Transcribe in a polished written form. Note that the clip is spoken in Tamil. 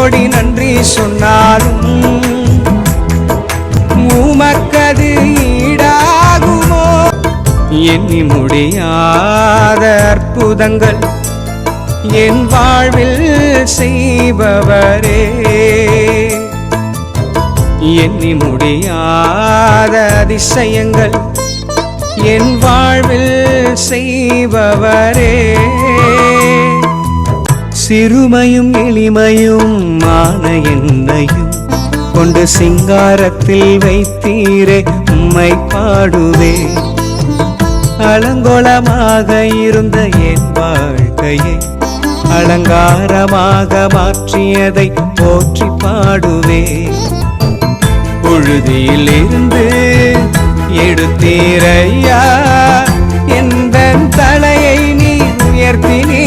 கோடி நன்றி சொன்னாலும் உமக்கது ஈடாகுமோ? எண்ணி முடியாத அற்புதங்கள் என் வாழ்வில் செய்பவரே, எண்ணி முடியாத அதிசயங்கள் என் வாழ்வில் செய்பவரே. சிறுமையும் எளிமையும் ஆன என்னையும் கொண்டு சிங்காரத்தில் வைத்தீரே, உம்மை பாடுவே. அலங்கோலமாக இருந்த என் வாழ்க்கையை அலங்காரமாக மாற்றியதை போற்றி பாடுவே. புழுதியில் இருந்து எடுத்தீரையா, எந்த தலையை நீ உயர்த்தினீ.